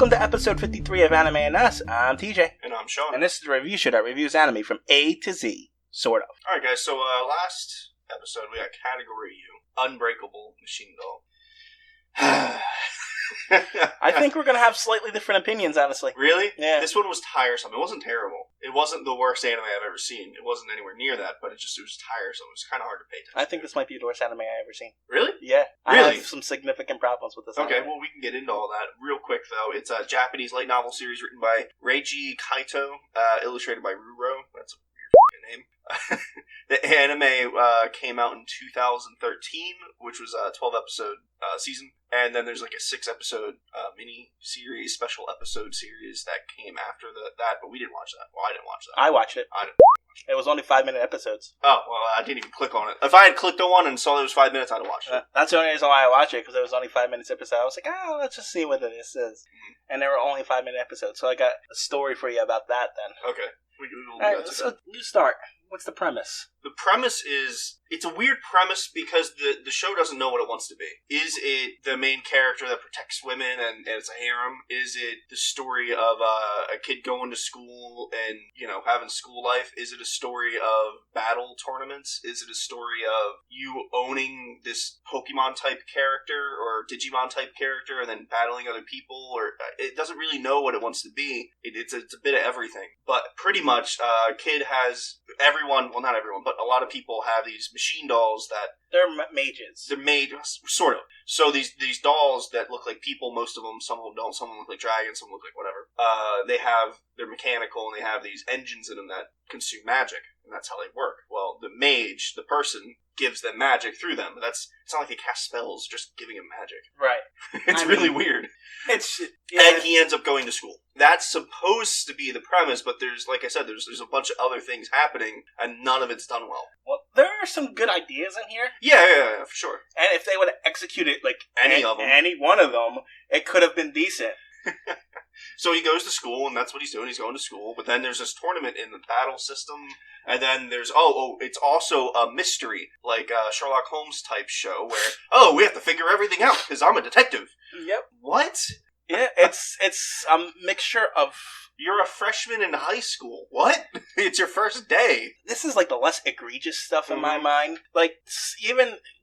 Welcome to episode 53 of Anime and Us. I'm TJ. And I'm Shawn. And this is the review show that reviews anime from A to Z. Sort of. Alright guys, so last episode we got category U, Unbreakable Machine-Doll. I think we're going to have slightly different opinions, honestly. Really? Yeah. This one was tiresome. It wasn't terrible. It wasn't the worst anime I've ever seen. It wasn't anywhere near that, but it was tiresome. It was kind of hard to pay attention. I think this might be the worst anime I've ever seen. Really? Yeah. Really? I have some significant problems with this Okay, anime. well we can get into all that. Real quick though, it's a Japanese light novel series written by Reiji Kaito, illustrated by Ruro. That's a weird fucking name. The anime came out in 2013, which was a 12-episode season. And then there's like a 6-episode mini-series, special episode series that came after that, but we didn't watch that. Well, I didn't watch that. I watched it. I didn't watch it. It was only 5-minute episodes. Oh, well, I didn't even click on it. If I had clicked on one and saw it was 5 minutes, I'd have watched it. That's the only reason why I watched it, because it was only 5 minutes episode. I was like, let's just see what this is. Mm-hmm. And they were only 5-minute episodes, so I got a story for you about that then. Okay. We'll All right, so you start. What's the premise? The premise is, it's a weird premise because the show doesn't know what it wants to be. Is it the main character that protects women and it's a harem? Is it the story of a kid going to school and, you know, having school life? Is it a story of battle tournaments? Is it a story of you owning this Pokemon-type character or Digimon-type character and then battling other people? Or it doesn't really know what it wants to be. It's a bit of everything. But pretty much, kid has... Everyone, well not everyone, but a lot of people have these machine dolls that... They're mages. They're made, sort of. So these dolls that look like people, most of them, some of them don't, some of them look like dragons, some look like whatever. They're mechanical and they have these engines in them that consume magic, and that's how they work. Well, the mage, the person, gives them magic through them. It's not like they cast spells, just giving them magic. Right. It's really weird. And he ends up going to school. That's supposed to be the premise, but there's, like I said, there's a bunch of other things happening, and none of it's done well. Well, there are some good ideas in here. Yeah, for sure. And if they would have executed, like, any one of them, it could have been decent. So he goes to school, and that's what he's doing. He's going to school, but then there's this tournament in the battle system, and then there's, it's also a mystery, like a Sherlock Holmes type show, where, we have to figure everything out, because I'm a detective. Yep. What? Yeah, it's a mixture of... You're a freshman in high school. What? It's your first day. This is like the less egregious stuff in my mind. Like,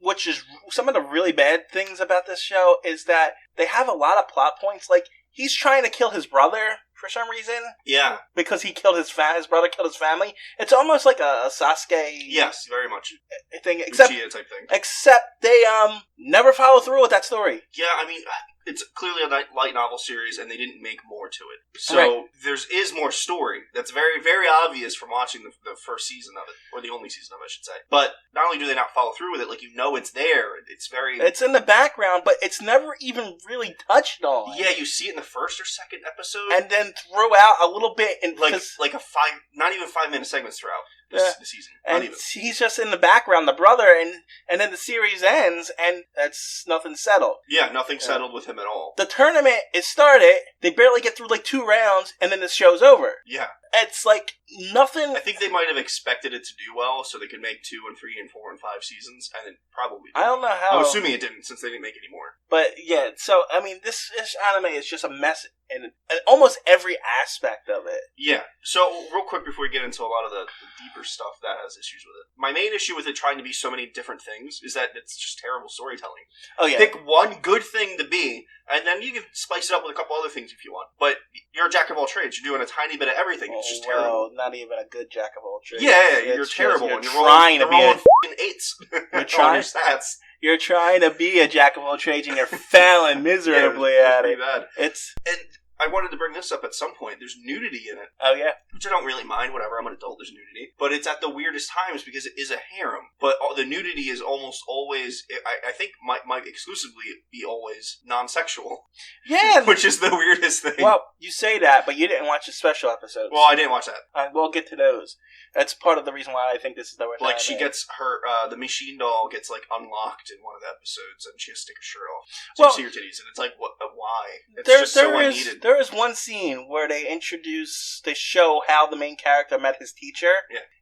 which is some of the really bad things about this show is that they have a lot of plot points. Like, he's trying to kill his brother for some reason. Yeah. Because he killed his brother killed his family. It's almost like a Sasuke... Yes, very much. ...thing. Except, Uchiha type thing. Except they never follow through with that story. Yeah, I mean... It's clearly a light novel series, and they didn't make more to it. So right. There is more story. That's very, very obvious from watching the first season of it, or the only season of it, I should say. But not only do they not follow through with it, like, it's there. It's in the background, but it's never even really touched on. Yeah, you see it in the first or second episode, and then throughout a little bit, in not even 5-minute segments throughout. The season. And he's just in the background, the brother, and then the series ends, and that's nothing settled. Yeah, nothing settled with him at all. The tournament is started, they barely get through like 2 rounds, and then the show's over. Yeah. It's like nothing... I think they might have expected it to do well, so they could make 2 and 3 and 4 and 5 seasons, and then probably... I don't know how... I'm assuming it didn't, since they didn't make any more. But yeah, so, I mean, this anime is just a mess in almost every aspect of it. Yeah. So, real quick before we get into a lot of the deeper stuff that has issues with it. My main issue with it trying to be so many different things is that it's just terrible storytelling. Oh, yeah. Pick one good thing to be, and then you can spice it up with a couple other things if you want. But you're a jack of all trades. You're doing a tiny bit of everything. It's just terrible. Not even a good jack of all trades. Yeah, you're terrible. You're trying to be rolling f***ing 8s. You're trying your stats. You're trying to be a jack of all trades, and you're failing miserably at it. Bad. And I wanted to bring this up at some point. There's nudity in it. Oh, yeah? Which I don't really mind. Whatever. I'm an adult. There's nudity. But it's at the weirdest times because it is a harem. But the nudity is almost always, I think, might exclusively be always non-sexual. Yeah. Which is the weirdest thing. Well, you say that, but you didn't watch the special episodes. Well, I didn't watch that. We'll get to those. That's part of the reason why I think this is the worst. Like, she gets her, the machine doll gets, like, unlocked in one of the episodes, and she has to take her shirt off. So you see her titties, and it's like, why? It's just so unneeded. there is one scene where they show how the main character met his teacher,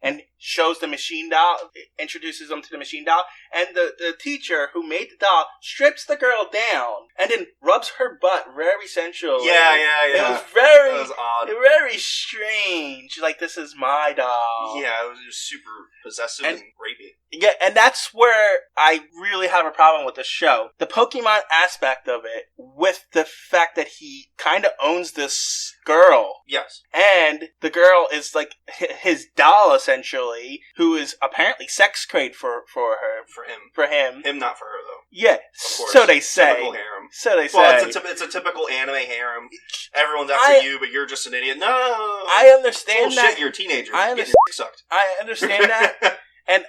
and shows the machine doll, introduces him to the machine doll, and the teacher who made the doll strips the girl down and then rubs her butt very sensually. Yeah. It was very, that was odd. very strange. Like, this is my doll. Yeah, it was super possessive and rapey. Yeah, and that's where I really have a problem with the show. The Pokemon aspect of it, with the fact that he kind of owns this girl. Yes. And the girl is like his doll, essentially, who is apparently sex crazed for her. For him. For him. Him, not for her, though. Yeah, so they say. Typical harem. So they say. Well, it's a typical anime harem. Everyone's after you, but you're just an idiot. No! I understand that. Bullshit, you're a teenager. I Getting your dick sucked. I understand that. And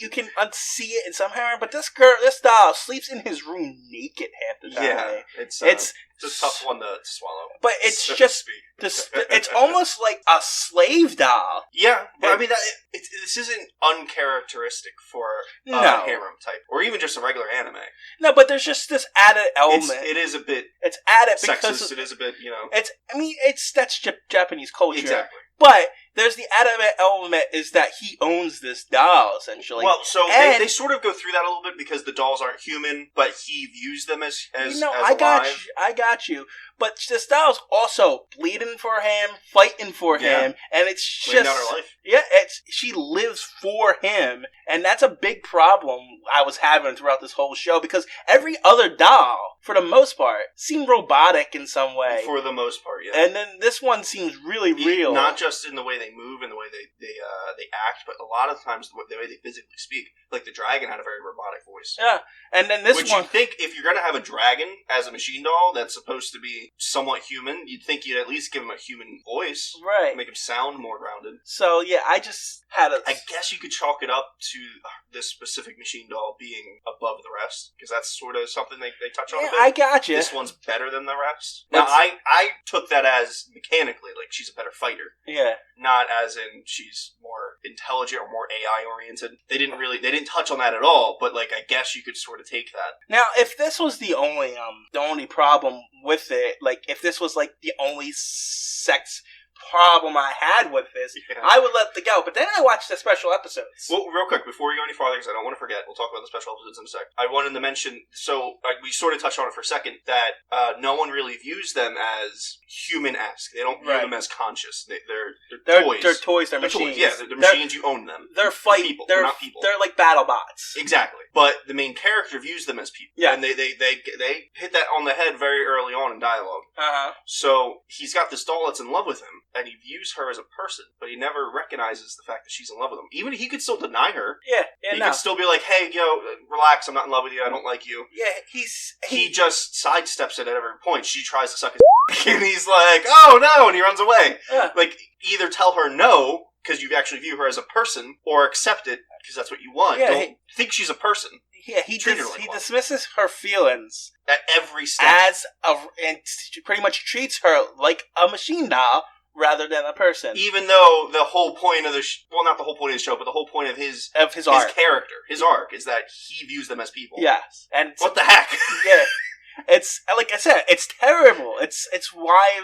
you can unsee it in some harem, but this doll sleeps in his room naked half the time. Yeah, it's a tough one to swallow. But it's just it's almost like a slave doll. Yeah, but I mean, this isn't uncharacteristic for a harem type, or even just a regular anime. No, but there's just this added element. It is a bit. It's added sexist. Because it is a bit, that's Japanese culture. Exactly. But there's the added element is that he owns this doll, essentially. Well, so they sort of go through that a little bit because the dolls aren't human, but he views them as I got you. But this doll's also bleeding for him, fighting for him, and it's just laying down her life. Yeah, she lives for him, and that's a big problem I was having throughout this whole show because every other doll, for the most part, seemed robotic in some way. For the most part, yeah. And then this one seems really real, not just in the way they move and the way they act, but a lot of times the way they physically speak. Like the dragon had a very robotic voice. Yeah, and then this one. You think if you're going to have a dragon as a machine doll that's supposed to be somewhat human, you'd think you'd at least give him a human voice, right? Make him sound more grounded. So yeah, I just had I guess you could chalk it up to this specific machine doll being above the rest because that's sort of something they touch on. Yeah, a bit. I got you. This one's better than the rest. Now I took that as mechanically, like she's a better fighter. Yeah. Not as in she's more intelligent or more AI oriented. They didn't touch on that at all, but like I guess you could sort of take that. Now, if this was the only problem with it, like if this was like the only sex problem I had with this, I would let it go. But then I watched the special episodes. Well, real quick, before we go any farther, because I don't want to forget, we'll talk about the special episodes in a sec. I wanted to mention, we sort of touched on it for a second, that no one really views them as human-esque. They don't view them as conscious. They're toys. They're toys. They're machines. Toys. Yeah, they're machines. You own them. They're people. They're not people. They're like battle bots. Exactly. But the main character views them as people. Yeah. And they hit that on the head very early on in dialogue. Uh-huh. So he's got this doll that's in love with him, and he views her as a person, but he never recognizes the fact that she's in love with him. Even he could still deny her. Yeah, he could still be like, "Hey, relax. I'm not in love with you. I don't like you." Yeah, he just sidesteps it at every point. She tries to suck his and he's like, "Oh no!" and he runs away. Yeah. Like either tell her no because you actually view her as a person, or accept it because that's what you want. Yeah, don't think she's a person. Yeah, he dismisses her feelings at every step and pretty much treats her like a machine doll rather than a person. Even though the whole point of not the whole point of the show, but the whole point of his character, his arc, is that he views them as people. Yes, and what the heck? Yeah, it's like I said, it's terrible. It's why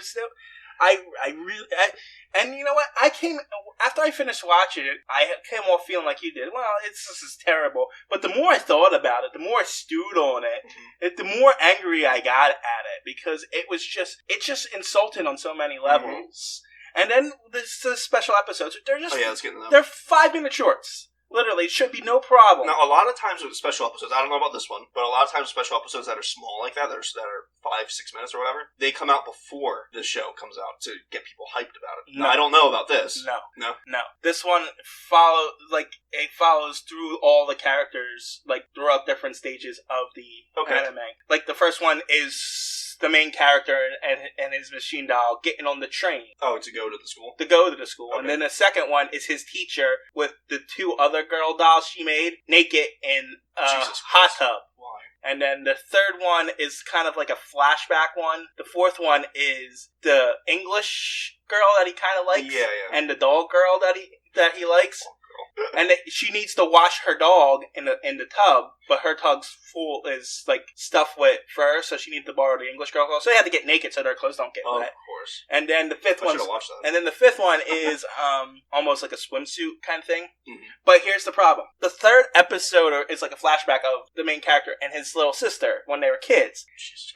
and you know what? After I finished watching it, I came off feeling like you did. Well, this is terrible. But the more I thought about it, the more I stewed on it, the more angry I got at it because it's just insulting on so many levels. Mm-hmm. And then the special episodes, let's get into them. They're 5-minute shorts. Literally, it should be no problem. Now, a lot of times with special episodes, I don't know about this one, but a lot of times with special episodes that are small like that are 5-6 minutes or whatever, they come out before the show comes out to get people hyped about it. No. Now, I don't know about this. No. This one follows through all the characters, like throughout different stages of the anime. Like the first one is the main character and his machine doll getting on the train. Oh, to go to the school? To go to the school. Okay. And then the second one is his teacher with the 2 other girl dolls she made naked in a hot tub. Why? And then the third one is kind of like a flashback one. The fourth one is the English girl that he kind of likes. Yeah. And the doll girl that he likes. girl. And she needs to wash her dog in the tub, but her tub's full is like stuff with fur, so she needs to borrow the English girl clothes. So they have to get naked so their clothes don't get wet. Of course. And then the fifth one, and then the fifth one is almost like a swimsuit kind of thing. Mm-hmm. But here's the problem: the third episode is like a flashback of the main character and his little sister when they were kids.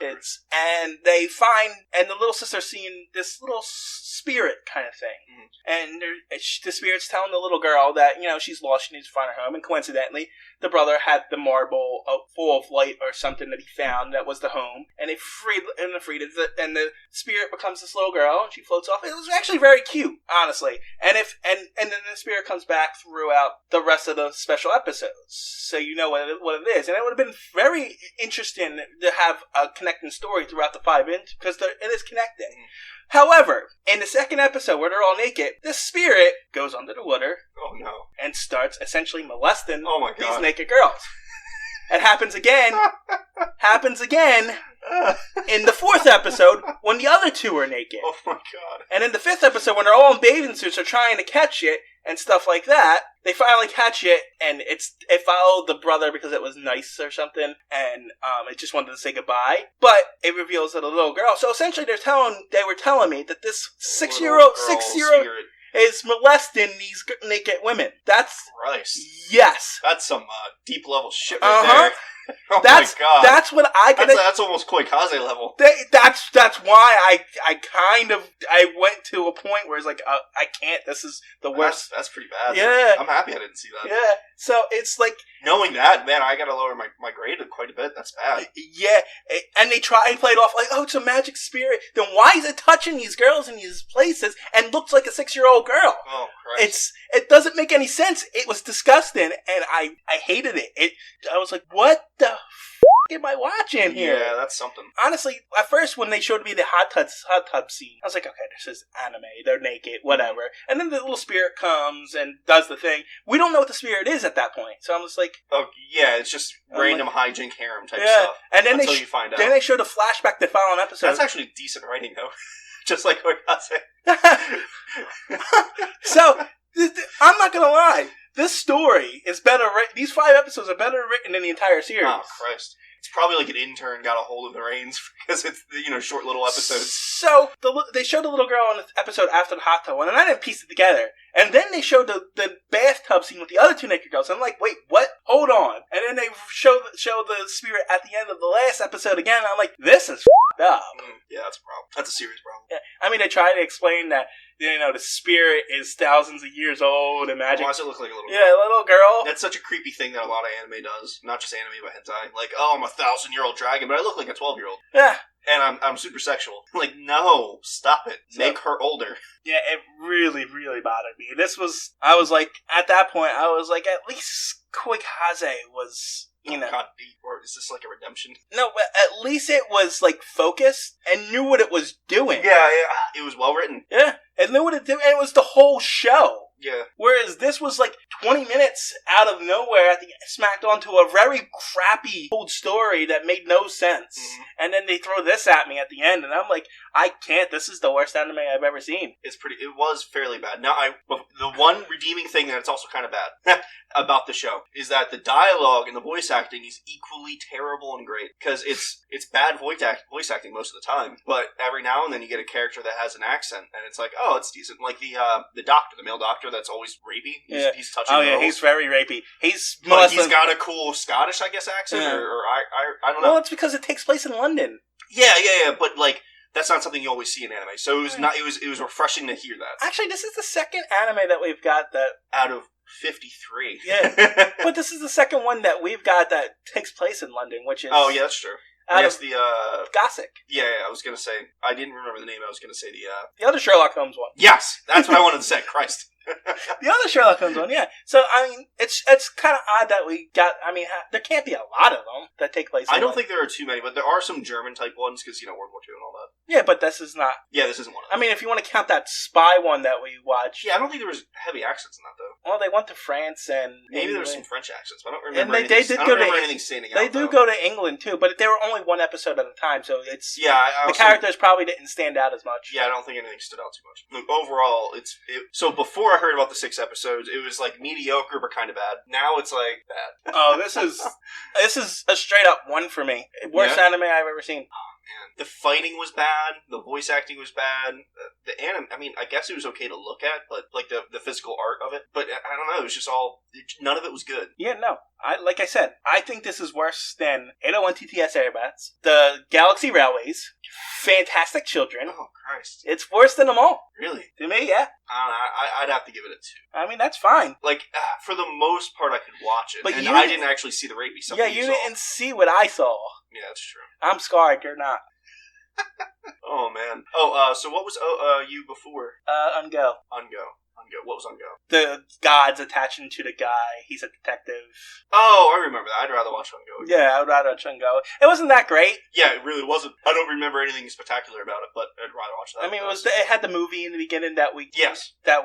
And they find, and the little sister seeing this little spirit kind of thing, and the spirit's telling the little girl that she's lost, she needs to find her home, and coincidentally the brother had the marble full of light or something that he found that was the home, and they freed it, and the spirit becomes this little girl and she floats off. It was actually very cute, honestly. And then the spirit comes back throughout the rest of the special episodes, so you know what it is. And it would have been very interesting to have a connecting story throughout the 5 inch, because it is connected. However, in the second episode where they're all naked, this spirit goes under the water. Oh no! And starts essentially molesting these naked girls. It happens again in the fourth episode when the other two are naked. Oh my god! And in the fifth episode when they're all in bathing suits, are trying to catch it and stuff like that. They finally catch it, and it followed the brother because it was nice or something, and it just wanted to say goodbye. But it reveals that a little girl. So essentially, they were telling me that this six-year-old is molesting these naked women. That's Christ. Yes. That's some deep level shit right there. Oh my god. That's what that's almost Koikaze level. That's why I went to a point where it's like I can't. This is the worst. That's pretty bad. Yeah. I'm happy I didn't see that. Yeah. So it's like, knowing that, man, I gotta lower my grade quite a bit. That's bad. Yeah. And they try and play it off like, oh, it's a magic spirit. Then why is it touching these girls in these places and looks like a 6-year-old girl? Oh Christ. It doesn't make any sense. It was disgusting, and I hated it. I was like, what the f*** am I watching here? Yeah, that's something. Honestly, at first when they showed me the hot tub scene, I was like, okay, this is anime. They're naked, whatever. And then the little spirit comes and does the thing. We don't know what the spirit is at that point, so I'm just like, oh yeah, it's just random hijink harem type stuff. And then until you find out. Then they showed a flashback the following episode. That's actually decent writing though, just like Koikaze. So I'm not gonna lie. This story is better written. These 5 episodes are better written than the entire series. Oh, Christ. It's probably like an intern got a hold of the reins because it's, short little episodes. So, they showed the little girl in the episode after the hot tub one, and I didn't piece it together. And then they showed the bathtub scene with the other 2 naked girls. And I'm like, wait, what? Hold on. And then they show the spirit at the end of the last episode again, and I'm like, this is f***ed up. Yeah, that's a problem. That's a serious problem. Yeah. I mean, they try to explain that, the spirit is thousands of years old and magic. Why does it look like a little girl? Yeah, a little girl. That's such a creepy thing that a lot of anime does. Not just anime, but hentai. Like, oh, I'm a 1,000-year-old dragon, but I look like a 12-year-old. Yeah. And I'm super sexual. Like, no, stop it. Make her older. Yeah, it really, really bothered me. I was like, at that point, I was like, at least Koikaze was... God, or is this like a redemption? No, but at least it was like focused and knew what it was doing. Yeah, it was well written. Yeah, it knew what it did, and it was the whole show. Yeah. Whereas this was like 20 minutes out of nowhere at the smacked onto a very crappy old story that made no sense. Mm-hmm. And then they throw this at me at the end, and I'm like, I can't. This is the worst anime I've ever seen. It was fairly bad. Now, the one redeeming thing that's also kind of bad about the show is that the dialogue and the voice acting is equally terrible and great. Because it's bad voice acting most of the time, but every now and then you get a character that has an accent, and it's like, oh, it's decent. Like the male doctor that's always rapey. He's touching girls. Yeah, he's very rapey. He's got a cool Scottish, I guess, accent, or I don't know. Well, it's because it takes place in London. Yeah, but like, that's not something you always see in anime. So it was refreshing to hear that. Actually, this is the second anime that we've got that... Out of 53. Yeah. But this is the second one that we've got that takes place in London, which is... Oh, yeah, that's true. Yes, the Gossick. Yeah, I was gonna say. I didn't remember the name. I was gonna say the other Sherlock Holmes one. Yes, that's what I wanted to say. Christ. The other Sherlock Holmes one, yeah. So, I mean, it's kind of odd that we got... I mean, there can't be a lot of them that take place in I don't think there are too many, but there are some German-type ones, because, World War II and all that. Yeah, but this is not... Yeah, this isn't one of them. I mean, if you want to count that spy one that we watched... Yeah, I don't think there was heavy accents in that, though. Well, they went to France and... Maybe there was some French accents, but I don't remember anything standing out. They do go to England, too, but they were only one episode at a time, so it's... Yeah, the characters probably didn't stand out as much. Yeah, I don't think anything stood out too much. Look, overall, so before I heard about the 6 episodes, it was like mediocre but kind of bad. Now it's like bad. Oh, this is a straight up 1 for me. Worst anime I've ever seen. Man. The fighting was bad. The voice acting was bad. The anime, I mean, I guess it was okay to look at, but like the physical art of it. But I don't know. It was just none of it was good. Yeah, no. Like I said, I think this is worse than 801 TTS Airbats, the Galaxy Railways, Fantastic Children. Oh, Christ. It's worse than them all. Really? To me, yeah. I don't know. I'd have to give it a 2. I mean, that's fine. Like, for the most part, I could watch it. But and I didn't actually see the rabies. Yeah, you didn't see what I saw. Yeah, that's true. I'm scarred. You're not. Oh, man. Oh, so what was you before? Ungo. Ungo. What was Ungo? The gods attaching to the guy. He's a detective. Oh, I remember that. I'd rather watch Ungo again. Yeah, I would rather watch Ungo. It wasn't that great. Yeah, it really wasn't. I don't remember anything spectacular about it, but I'd rather watch that. I mean, it had the movie in the beginning that we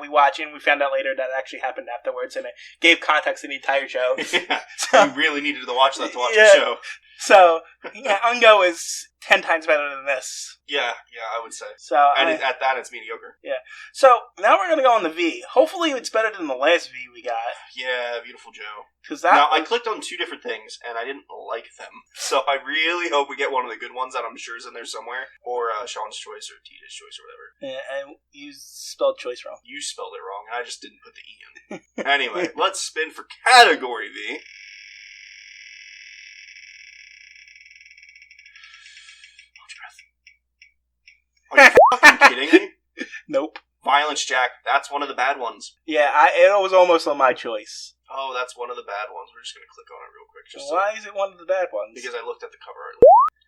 watched, and we found out later that it actually happened afterwards, and it gave context to the entire show. Yeah, so, you really needed to watch that to watch the show. So, yeah, Ungo is 10 times better than this. Yeah, I would say. So, at that, it's mediocre. Yeah. So, now we're going to go on the V. Hopefully it's better than the last V we got. Yeah, Beautiful Joe. Now, I clicked on 2 different things, and I didn't like them. So I really hope we get one of the good ones that I'm sure is in there somewhere. Or Shawn's Choice, or Tita's Choice, or whatever. Yeah, and you spelled choice wrong. You spelled it wrong, and I just didn't put the E in. Anyway, let's spin for Category V. Are you fucking kidding me? Nope. Violence Jack, that's one of the bad ones. Yeah, it was almost on my choice. Oh, that's one of the bad ones. We're just going to click on it real quick. Why is it one of the bad ones? Because I looked at the cover.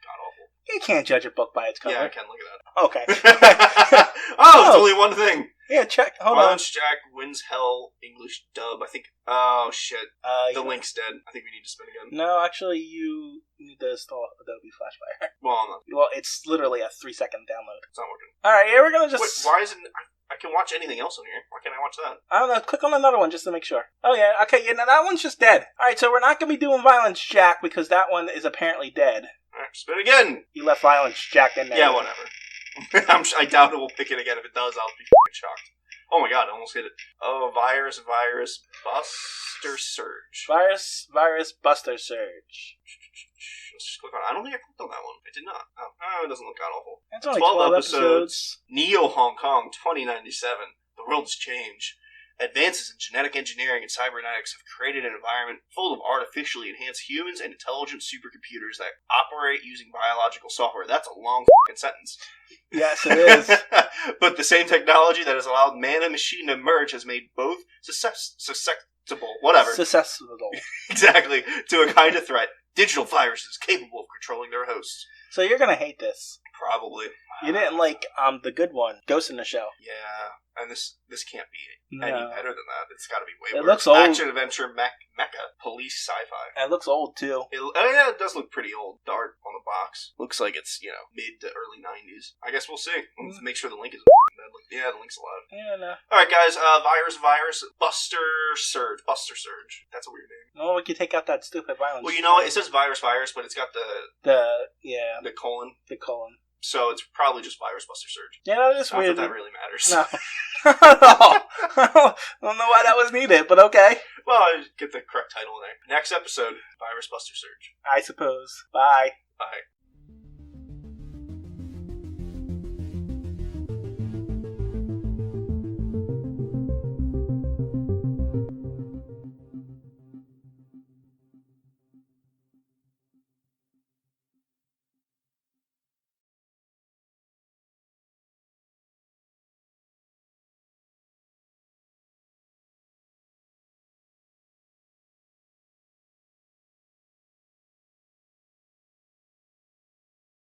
God awful. You can't judge a book by its cover. Yeah, I can. Look at that. Okay. It's only one thing. Yeah, check. Hold Violence Jack wins Hell English dub. I think. Oh, shit. The link's dead. I think we need to spin again. No, actually, you need to install Adobe Flashfire. Well, it's literally a 3-second download. It's not working. Alright, yeah, we're gonna just... Wait, why isn't... I can watch anything else on here. Why can't I watch that? I don't know. Click on another one just to make sure. Oh, yeah. Okay, yeah, now that one's just dead. Alright, so we're not gonna be doing Violence Jack because that one is apparently dead. Alright, spin again! You left Violence Jack in there. Yeah, whatever. I doubt it will pick it again. If it does, I'll be f***ing shocked. Oh my god, I almost hit it. Oh, Virus, Buster Surge. Virus, Buster Surge. Let's just click on it. I don't think I clicked on that one. I did not. Oh, it doesn't look god awful. It's only 12 episodes. Neo Hong Kong 2097. The world has changed. Advances in genetic engineering and cybernetics have created an environment full of artificially enhanced humans and intelligent supercomputers that operate using biological software. That's a long f***ing sentence. Yes, it is. But the same technology that has allowed man and machine to merge has made both susceptible, whatever. Susceptible. Exactly, to a kind of threat. Digital viruses capable of controlling their hosts. So you're gonna hate this. Probably. You didn't like the good one, Ghost in the Shell. Yeah, and this can't be any better than that. It's got to be way worse. It looks old. Action adventure mecha police sci-fi. It looks old too. It does look pretty old. The art on the box looks like it's mid to early 90s. I guess we'll see. Let's make sure the link is. Yeah, the link's alive. Yeah, no. All right, guys. Virus, Buster Surge. That's a weird name. No, we can take out that stupid violence. Well, you know what? It says virus, but it's got the colon. The colon. So it's probably just Virus Buster Surge. Yeah, that is weird. Not that really matters. No. I don't know why that was needed, but okay. Well, I get the correct title in there. Next episode, Virus Buster Surge. I suppose. Bye. Bye.